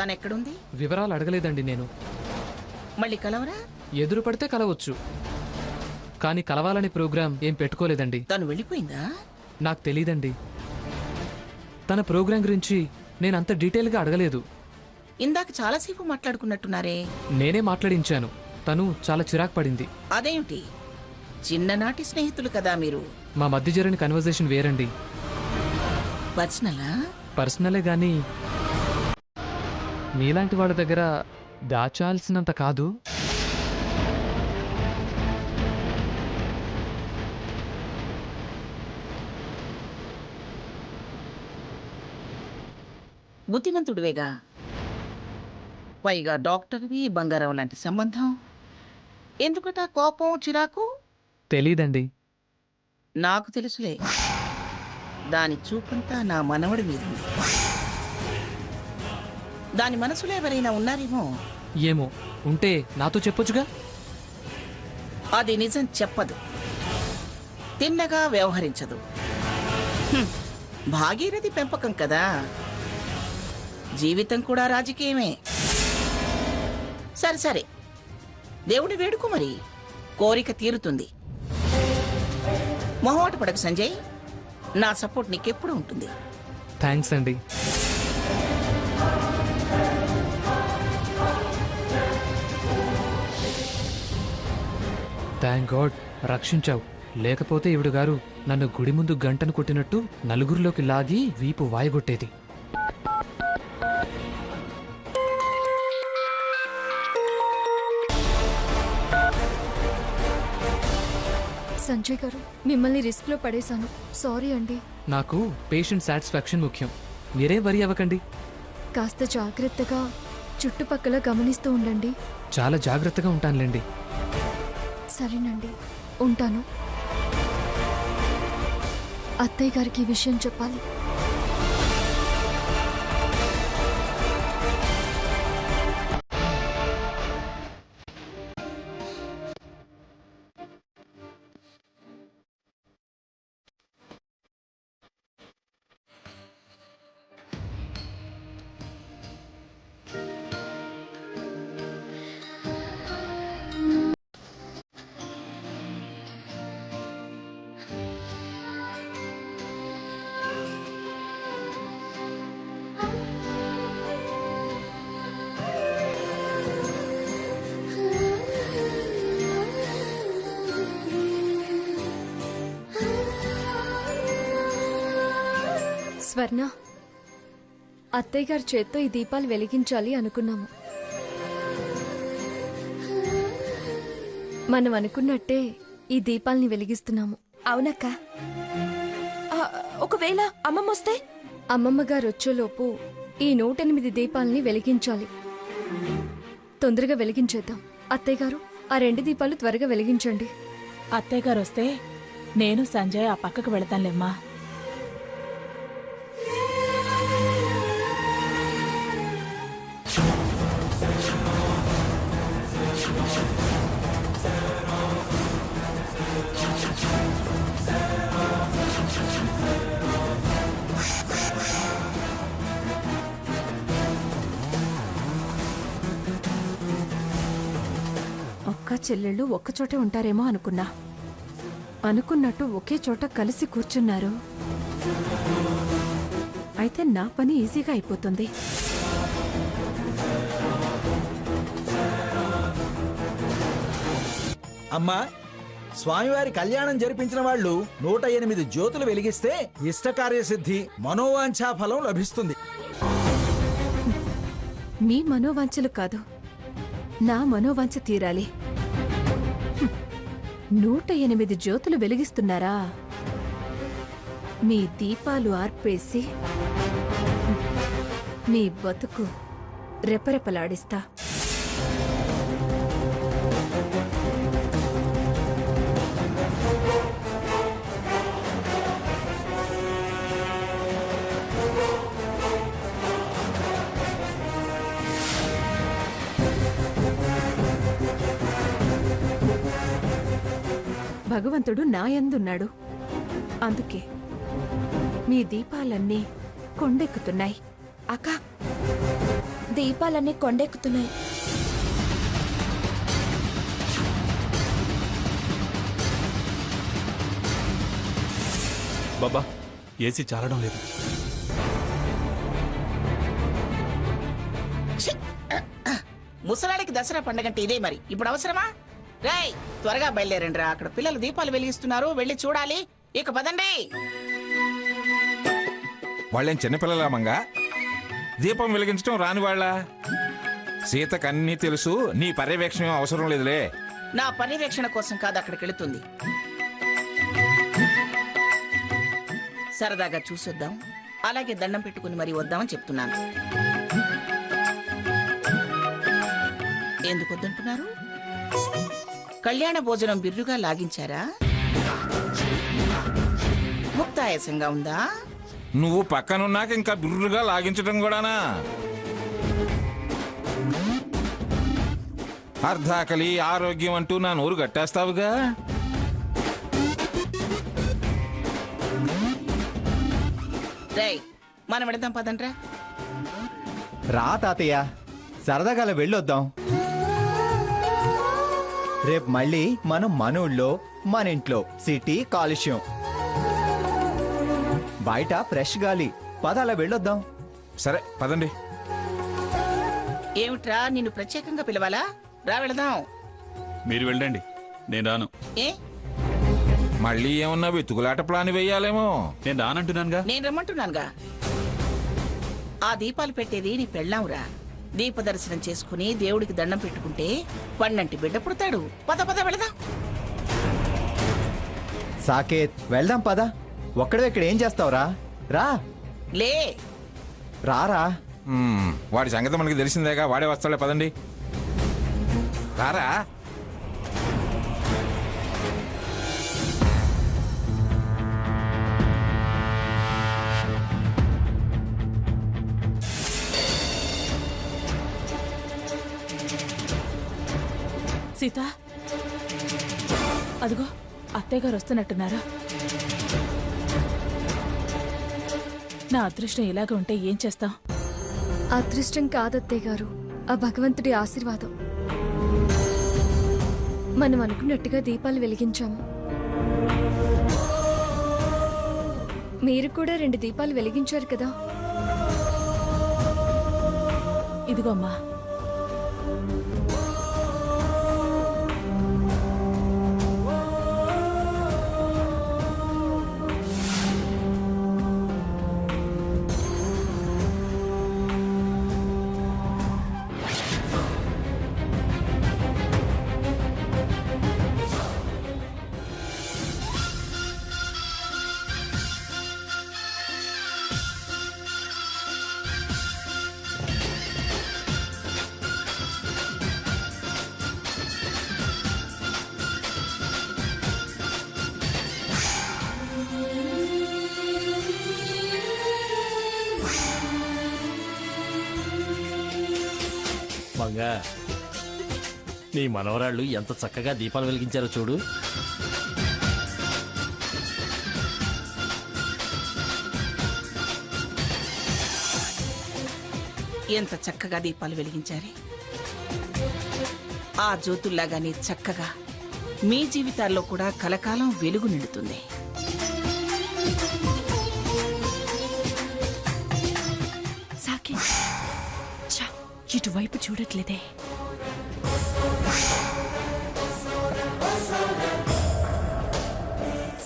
తనెక్కడుంది? వివరాలు అడగలేదండి నేను. మళ్ళీ కలవరా? ఎదురు పడితే కలవచ్చు, కానీ కలవాలని ప్రోగ్రాం ఏం పెట్టుకోలేదండి. తను వెళ్ళిపోయిందా? నాకు తెలీదండి. తన ప్రోగ్రాం గురించి నేనంత డీటెయిల్గా అడగలేదు. ఇందాక చాలాసేపు మాట్లాడుకున్నట్టున్నారే. నేనే మాట్లాడించాను. తను చాలా చిరాకు పడింది. అదేమిటి? చిన్ననాటి స్నేహితులు కదా మీరు. మా మధ్య జరిగిన కన్వర్జేషన్ వేరండి. పర్సనలా? పర్సనలే గాని మీలాంటి వాళ్ళ దగ్గర దాచాల్సినంత కాదు. బుద్ధిమంతుడివేగా. పైగా డాక్టర్వి, బంగారం లాంటి సంబంధం. ఎందుకట కోపం, చిరాకు? తెలీదండి. నాకు తెలుసులే. దాని చూపంతా నా మనవడి మీదుంది. దాని మనసులో ఎవరైనా ఉన్నారేమో. ఏమో ఉంటే నాతో చెప్పొచ్చుగా. అది నిజం చెప్పదు, తిన్నగా వ్యవహరించదు. భాగీరథి పెంపకం కదా. జీవితం కూడా రాజకీయమే. సరే సరే, దేవుడి వేడుకో మరి, కోరిక తీరుతుంది. మొహమాట పడకు సంజయ్, నా సపోర్ట్ నీకెప్పుడు ఉంటుంది. థ్యాంక్స్ అండి. థ్యాంక్ గాడ్ రక్షించావు. లేకపోతే ఈవిడ గారు నన్ను గుడి ముందు గంటను కొట్టినట్టు నలుగురిలోకి లాగి వీపు వాయగొట్టేది. సంజయ్ గారు, మిమ్మల్ని రిస్క్ లో పడేశాను. సారీ అండి. నాకు పేషెంట్ సాటిస్ఫాక్షన్ ముఖ్యం. మీరేం వరి అవ్వకండి. కాస్త జాగ్రత్తగా చుట్టుపక్కల గమనిస్తూ ఉండండి. చాలా జాగ్రత్తగా ఉంటానులేండి. సరేనండి, ఉంటాను. అత్తయ్య గారికి ఈ విషయం చెప్పాలి. స్వర్ణ, అత్తయ్య గారి చేత్తో ఈ దీపాలు వెలిగించాలి అనుకున్నాము. మనం అనుకున్నట్టే ఈ దీపాల్ని వెలిగిస్తున్నాము. అవునక్క. ఒకవేళ అమ్మమ్మ వస్తే? అమ్మమ్మ గారు వచ్చేలోపు ఈ 108 దీపాలని వెలిగించాలి. తొందరగా వెలిగించేద్దాం. అత్తయ్య గారు, ఆ 2 దీపాలు త్వరగా వెలిగించండి. అత్తయ్య గారు వస్తే నేను సంజయ్ ఆ పక్కకు వెళతానులేమ్మా. అక్క చెల్లెళ్ళు ఒక్కచోటే ఉంటారేమో అనుకున్నా. అనుకున్నట్టు ఒకే చోట కలిసి కూర్చున్నారు. అయితే నా పని ఈజీగా అయిపోతుంది. అమ్మా, స్వామివారి కళ్యాణం జరిపించిన వాళ్ళు 108 జ్యోతులు వెలిగిస్తే ఇష్టకార్యసిద్ధి, మనోవాంఛా ఫలం లభిస్తుంది. మీ మనోవాంఛలు కాదు, నా మనోవాంఛ తీరాలి. 108 జ్యోతులు వెలిగిస్తున్నారా? మీ దీపాలు ఆర్పేసి మీ బతుకు రెపరెపలాడిస్తా. భగవంతుడు నా యందున్నాడు. అందుకే మీ దీపాలన్నీ కొండెక్కుతున్నాయి. అక్క, దీపాలన్నీ కొండెక్కుతున్నాయి. బాబా ఏసీ చాలడం లేదు. ముసలాడికి దసరా పండగంటే ఇదే మరి. ఇప్పుడు అవసరమా? రేయ్ త్వరగా బయలుదేరండి రా. అక్కడ పిల్లలు దీపాలు వెలిగిస్తున్నారు, వెళ్ళి చూడాలి. ఇక పదండి. వాళ్ళేం చిన్నపిల్లలా మంగా? దీపం వెలిగించడం రాని వాళ్ళ? సీతకు అన్నీ తెలుసు, నీ పర్యవేక్షణ అవసరం లేదులే. నా పర్యవేక్షణ కోసం కాదు అక్కడికి వెళుతుంది. సరదాగా చూసొద్దాం, అలాగే దండం పెట్టుకుని మరి వద్దామని చెప్తున్నాను. ఎందుకు వద్దంటున్నారు? కళ్యాణ భోజనం బిర్రుగా లాగించారా? ముక్తాయాసంగా ఉందా? నువ్వు పక్కనున్నాక ఇంకా బిర్రుగా లాగించడం కూడానా? అర్ధాకలి ఆరోగ్యం అంటూ నా నోరు కట్టేస్తావుగా. రేయ్ మనం వెళదాం పదండ్రా. రా తాతయ్య, సరదాగా వెళ్ళొద్దాం. రేపు మళ్ళీ మనం మన ఊళ్ళో మన ఇంట్లో సిటీ కాలుష్యం, బయట ఫ్రెష్ గాలి. పదాల వెళ్ళొద్దాం. సరే పదండి. ఏమిట్రా నిన్ను ప్రత్యేకంగా పిలవాలా? రా వెళదాం. మీరు వెళ్ళండి, నేను రాను. ఏ మళ్ళీ ఏమన్నా వెతుకులాట ప్లాన్ వేయాలేమో. నేను రానంటున్నానుగా. నేను రమ్మంటున్నానుగా. ఆ దీపాలు పెట్టేది నీ పెళ్ళాంరా. దీప దర్శనం చేసుకుని దేవుడికి దండం పెట్టుకుంటే పన్నంటి బిడ్డ పుడతాడు. పద పద వెళదాం. సాకేత్ వెళ్దాం పద. ఒక్కడే ఇక్కడ ఏం చేస్తావురా? రా లే రారా. వాడి సంగతి మనకి తెలిసిందేగా, వాడే వస్తాడే. పదండి రారా. సీత, అదిగో అత్తయ్య గారు వస్తున్నట్టున్నారా? నా అదృష్టం ఇలాగ ఉంటే ఏం చేస్తాం? అదృష్టం కాదత్తయ్య గారు, ఆ భగవంతుడి ఆశీర్వాదం. మనం అనుకున్నట్టుగా దీపాలు వెలిగించాము. మీరు కూడా 2 దీపాలు వెలిగించారు కదా. ఇదిగో అమ్మా. మంగా, నీ మనవరాళ్ళు ఎంత చక్కగా దీపాలు వెలిగించారో చూడు. ఎంత చక్కగా దీపాలు వెలిగించారే. ఆ జ్యోతుల్లాగానే చక్కగా మీ జీవితాల్లో కూడా కలకాలం వెలుగు నిండుతుంది. సాకేత్, ఇటువైపు చూడట్లేదే.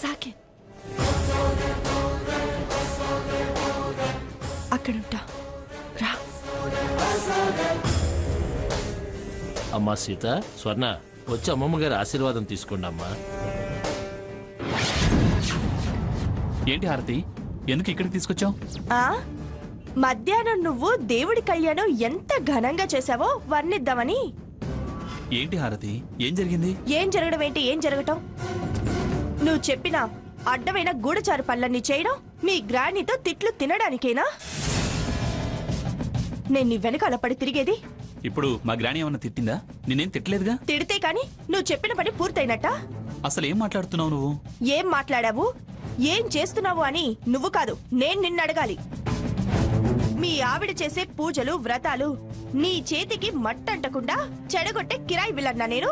సాకేత్, అక్కడుంటా. రా. అమ్మా సీత, స్వర్ణ వచ్చి అమ్మమ్మ గారి ఆశీర్వాదం తీసుకోండి అమ్మా. ఏంటి హారతి, ఎందుకు ఇక్కడికి తీసుకొచ్చావు? మధ్యాహ్నం నువ్వు దేవుడి కళ్యాణం ఎంత ఘనంగా చేశావో వర్ణిద్దామని. ఏంటి హారతి, ఏం జరిగింది? ఏం జరగడం ఏంటి? ఏం జరగటం? నువ్వు చెప్పిన అడ్డమైన గూఢచారు పనులన్నీ చేయడం మీ గ్రాండీతో తిట్లు తినడానికేనా నేను నీ వెనకాల పడి తిరిగేది? ఇప్పుడు మా గ్రాణి ఏమన్నా తిట్టిందా? నేనేం తిట్టలేదుగా. తిడితే కాని నువ్వు చెప్పిన పని పూర్తయినట్ట? అసలు ఏం మాట్లాడుతున్నావు నువ్వు? ఏం మాట్లాడావు, ఏం చేస్తున్నావు అని నువ్వు కాదు, నేను నిన్ను అడగాలి. మీ ఆవిడ చేసే పూజలు వ్రతాలు నీ చేతికి మట్టంటకుండా చెడగొట్టే కిరాయి విలన్నా నేను?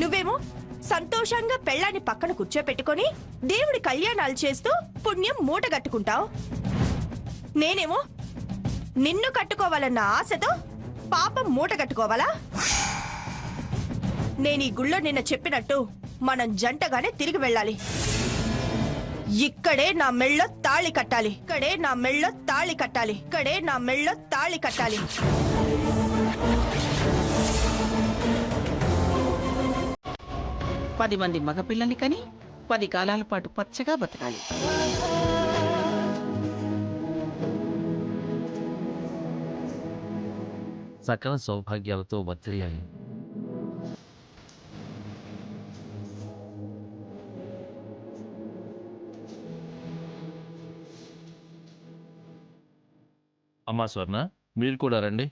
నువ్వేమో సంతోషంగా పెళ్ళాన్ని పక్కన కూర్చోపెట్టుకొని దేవుడి కళ్యాణాలు చేస్తూ పుణ్యం మూటగట్టుకుంటావు. నేనేమో నిన్ను కట్టుకోవాలన్న ఆశతో పాపం మూటగట్టుకోవాలా? నేను ఈ గుళ్ళో నిన్న చెప్పినట్టు మనం జంటగానే తిరిగి వెళ్ళాలి. ఇక్కడే నా మెళ్ళో తాళి కట్టాలి. ఇక్కడే నా మెళ్ళో తాళి కట్టాలి. ఇక్కడే నా మెళ్ళో తాళి కట్టాలి. పది మంది మగపిల్లని కని 10 కాలాల పాటు పచ్చగా బతకాలి. సకల సౌభాగ్యాలతో వర్ధిల్లాలి. అమ్మా స్వర్ణ, మీరు కూడా రండి.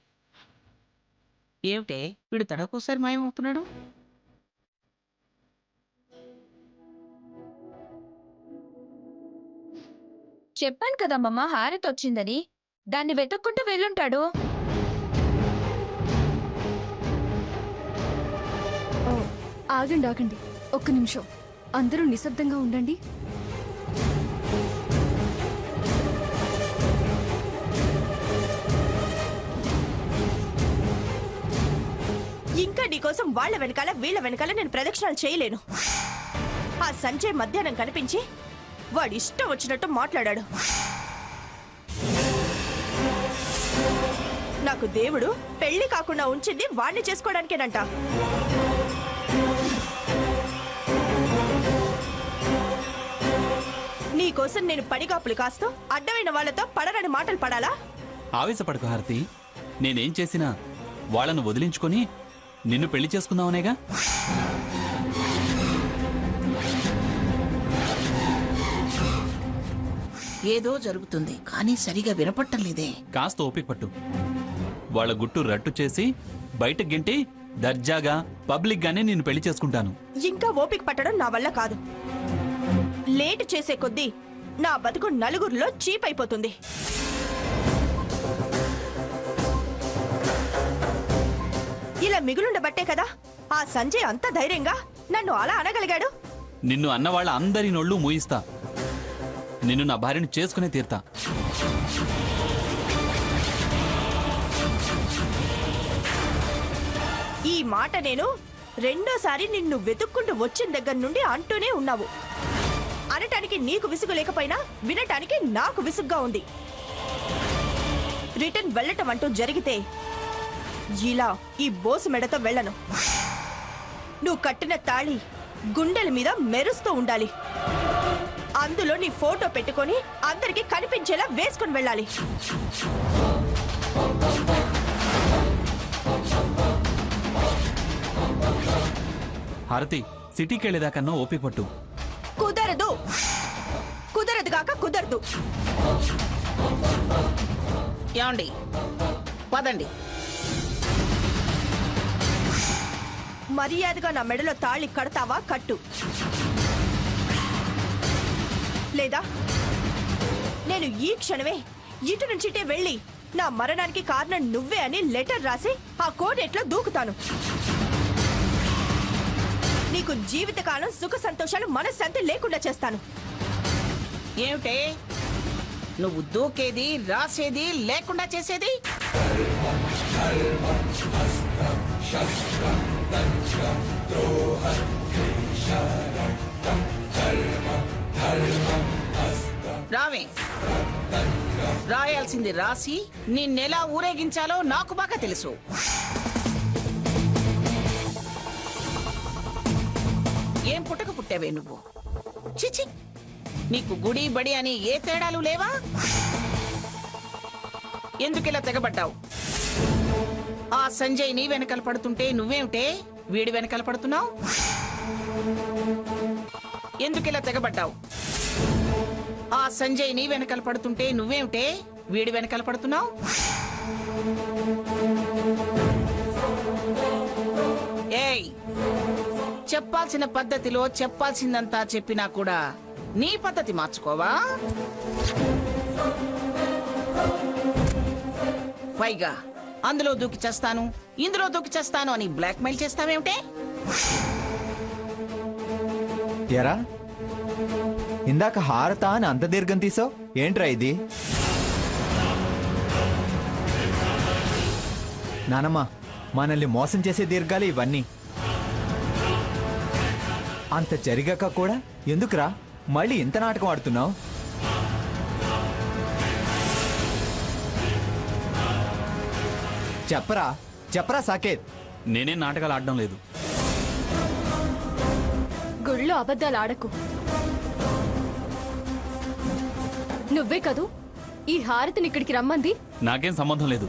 ఏమిటే వీడు తడకోసారి మాయమవుతున్నాడు? చెప్పాను కదమ్మమ్మ హారతి వచ్చిందని. దాన్ని వెతుక్కుంటూ వెళ్ళుంటాడు. ఆగండి ఆగండి, ఒక్క నిమిషం. అందరూ నిశ్శబ్దంగా ఉండండి. ఇంకా నీకోసం వాళ్ళ వెనకాల వీళ్ళ వెనకాల నేను ప్రదక్షిణాలు చేయలేను. ఆ సంజయ్ మధ్యాహ్నం కనిపించి వాడి ఇష్టం వచ్చినట్టు మాట్లాడాడు. నాకు దేవుడు పెళ్లి కాకుండా ఉంచింది వాణ్ణి చేసుకోవడానికేనంట. నీకోసం నేను పడిగాపులు కాస్తూ అడ్డమైన వాళ్లతో పడరని మాటలు పడాలా? ఆవేశపడకు హారతి. నేనేం చేసినా వాళ్ళను వదిలించుకొని నిన్ను పెళ్లి చేసుకుందామనేగా. ఏదో జరుగుతుంది కానీ సరిగా వినపట్టం లేదే. కాస్త ఓపిక పట్టు. వాళ్ళ గుట్టు రట్టు చేసి బయట గింటి దర్జాగా పబ్లిక్ గానే నిన్ను పెళ్లి చేసుకుంటాను. ఇంకా ఓపిక పట్టడం నా వల్ల కాదు. లేటు చేసే కొద్దీ నా బతుకు నలుగురిలో చీప్ అయిపోతుంది. ఇలా మిగులుండబట్టే కదా ఆ సంజయ్ అంత ధైర్యంగా నన్ను అలా అనగలిగాడు. నిన్ను అన్నవాళ్ళ అందరి నోళ్ళు మూయిస్తా. నిన్ను నా భార్యను చేసుకునే తీరుతా. ఈ మాట నేను రెండోసారి నిన్ను వెతుక్కుంటూ వచ్చిన దగ్గర నుండి అంటూనే ఉన్నావు. అనటానికి నీకు విసుగు లేకపోయినా వినటానికి నాకు విసుగ్గా ఉంది. రిటర్న్ వెళ్ళటం అంటూ జరిగితే ఇలా ఈ బోసు మెడతో వెళ్ళను. నువ్వు కట్టిన తాళి గుండెల మీద మెరుస్తూ ఉండాలి. అందులో నీ ఫోటో పెట్టుకొని అందరికీ కనిపించేలా వేసుకుని వెళ్ళాలి. హారతి, సిటీకి వెళ్ళేదాకన్నా ఓపిక పట్టు. కుదరదు. కుదరదుగాక కుదరదు. ఏమండి, పదండి. మర్యాదగా నా మెడలో తాళి కడతావా? కట్టు. లేదా నేను ఈ క్షణమే ఇటు నుంచిటే వెళ్ళి నా మరణానికి కారణం నువ్వే అని లెటర్ రాసి ఆ కోడేట్లో దూకుతాను. నీకు జీవితకాలం సుఖ సంతోషాలు మనశ్శాంతి లేకుండా చేస్తాను. ఏమిటే నువ్వు దూకేది, రాసేది, లేకుండా చేసేది? రావే. రాయాల్సింది రాసి నిన్నెలా ఊరేగించాలో నాకు బాగా తెలుసు. ఏం పుట్టక పుట్టావే నువ్వు? చిచి, నీకు గుడి బడి అని ఏ తేడాలు లేవా? ఎందుకిలా తెగబడ్డావు? ఆ సంజయ్ నీ వెనకాల పడుతుంటే నువ్వేమిటే వీడి వెనకాల పడుతున్నావు? ఎందుకిలా తెగబడ్డావు? ఆ సంజయ్ నీ వెనకాల పడుతుంటే నువ్వేమిటే వీడి వెనకాల పడుతున్నావు? ఏయ్, చెప్పాల్సిన పద్ధతిలో చెప్పాల్సిందంతా చెప్పినా కూడా నీ పద్ధతి మార్చుకోవా? పైగా అందులో దూకి చేస్తాను, ఇందులో దూకి చేస్తాను అని బ్లాక్మెయిల్ చేస్తావేమిటే? ఎరా ఇందాక హారత అని అంత దీర్ఘం తీసావు ఏంట్రా ఇది? నానమ్మ మనల్ని మోసం చేసే దీర్ఘాలు ఇవన్నీ. అంత జరిగాక కూడా ఎందుకురా మళ్ళీ ఇంత నాటకం ఆడుతున్నావు? చెప్పరా చెప్పరా సాకేత్. నేనేం నాటకాలు ఆడడం లేదు. గుళ్ళో అబద్ధాలు ఆడకు. నువ్వే కదూ ఈ హారతిని ఇక్కడికి రమ్మంది? నాకేం సంబంధం లేదు.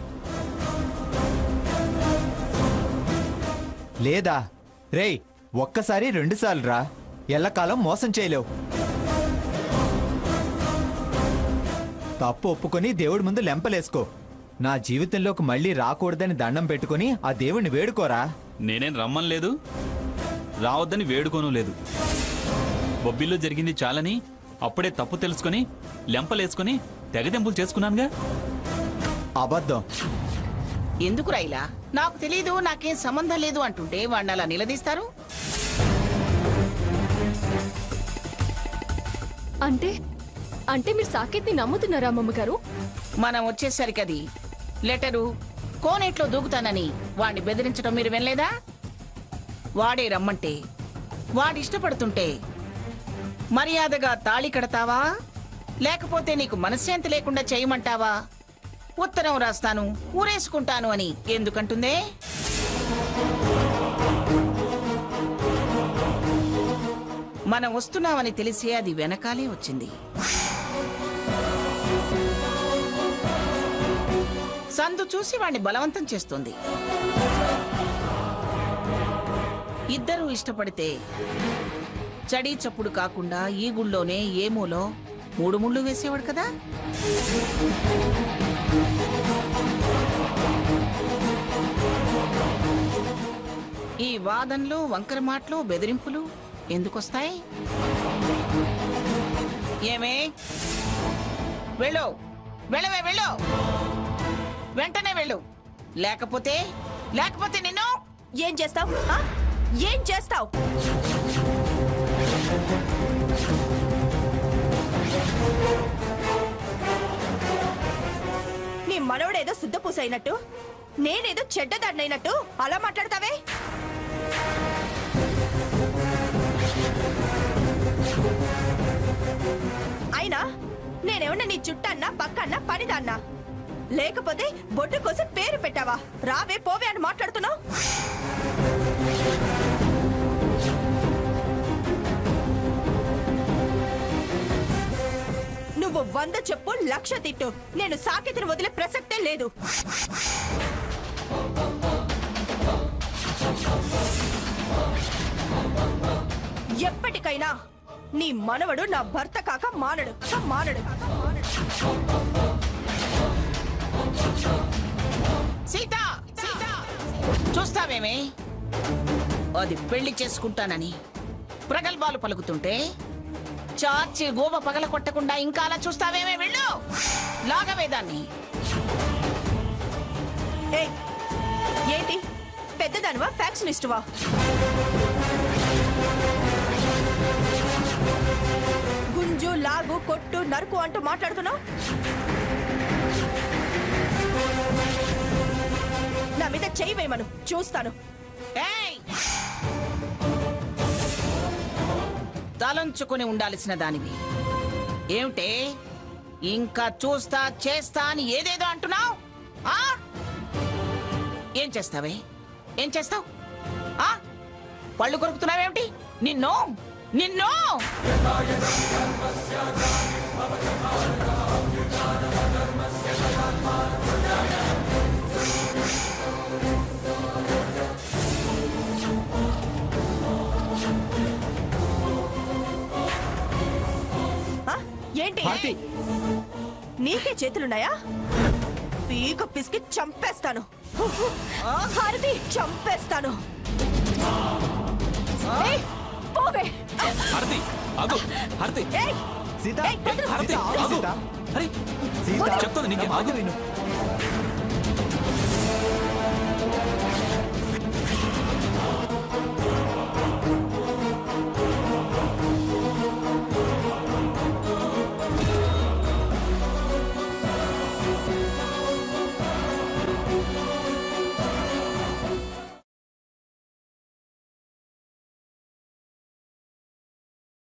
లేదా రేయ్ ఒక్కసారి 2 సార్లు రా, ఎల్లకాలం మోసం చేయలేవు. తప్పు ఒప్పుకొని దేవుడి ముందు లెంపలేసుకో. నా జీవితంలోకి మళ్ళీ రాకూడదని దండం పెట్టుకుని ఆ దేవుణ్ణి వేడుకోరా. నేనేం రమ్మని లేదు, రావద్దని వేడుకోను లేదు. బొబ్బిల్లో జరిగింది చాలని అప్పుడే తప్పు తెలుసుకొని లెంపలేసుకొని తెగదెంపులు చేసుకున్నానుగా. అబద్ధం. ఎందుకు రైలా? నాకు తెలీదు, నాకేం సంబంధం లేదు అంటుంటే వాడిని అలా నిలదీస్తారు? అంటే అంటే మీరు సాకేత్ని నమ్ముతున్నారా అమ్మమ్మగారు? మనం వచ్చేసరికి అది లెటరు కోనేట్లో దూకుతానని వాడిని బెదిరించడం మీరు వినలేదా? వాడే రమ్మంటే వాడి ఇష్టపడుతుంటే మర్యాదగా తాళి కడతావా, లేకపోతే నీకు మనశ్శాంతి లేకుండా చేయమంటావా? ఉత్తరం రాస్తాను, ఊరేసుకుంటాను అని ఎందుకంటుందే? మనం వస్తున్నామని తెలిసి అది వెనకాలే వచ్చింది. సందు చూసి వాణ్ణి బలవంతం చేస్తుంది. ఇద్దరూ ఇష్టపడితే చడీ చప్పుడు కాకుండా ఈ గుళ్ళోనే ఏమూలో 3 ముళ్ళు వేసేవాడు కదా. ఈ వాదనలు, వంకర మాటలు, బెదిరింపులు ఎందుకొస్తాయి? ఏమే వెళ్ళు, వెళ్ళవే వెళ్ళు, వెంటనే వెళ్ళు, లేకపోతే నిన్ను ఏం చేస్తావు? ఏం చేస్తావు? నీ మనవడేదో శుద్ధపూసైనట్టు, నేనేదో చెడ్డదాన్నైనట్టు అలా మాట్లాడతావే? అయినా నేనేమన్నా నీ చుట్టన్నా పక్కన్నా పనిదాన్నా? లేకపోతే బొట్టు కోసం పేరు పెట్టావా? రావే పోవే అని మాట్లాడుతున్నావు. నువ్వు 100 చెప్పు, 1,00,000 తిట్టు, నేను సాకేతిని వదిలే ప్రసక్తే లేదు. ఎప్పటికైనా నీ మనవడు నా భర్త కాక మానడు. సీత, సీత, చూస్తావేమే? అది పెళ్లి చేసుకుంటానని ప్రగల్భాలు పలుకుతుంటే చాచి గోబ పగల కొట్టకుండా ఇంకా అలా చూస్తావేమే? వెళ్ళు, లాగవేదాన్ని. ఏంటి పెద్దదానివా, ఫ్యాక్షనిస్టువా? గుంజు, లాగు, కొట్టు, నరుకు అంటూ మాట్లాడుతున్నావు. నా మీద చెయ్యి వేయమను, చూస్తాను. తలంచుకుని ఉండాల్సిన దానివి ఏమిటే? ఇంకా చూస్తా చేస్తా అని ఏదేదో అంటున్నావు. ఏం చేస్తావే? ఏం చేస్తావు? పళ్ళు కొరుకుతున్నావేమిటి? నిన్ను నిన్ను ఏంటి? నీకే చేతులున్నాయా? పీక పిసికి చంపేస్తాను. హారతి, చంపేస్తాను. పోవే. హారతి ఆగు. హారతి సీత, హారతి ఆగు. అరే సీత చెప్తాను నీకే. ఆగు.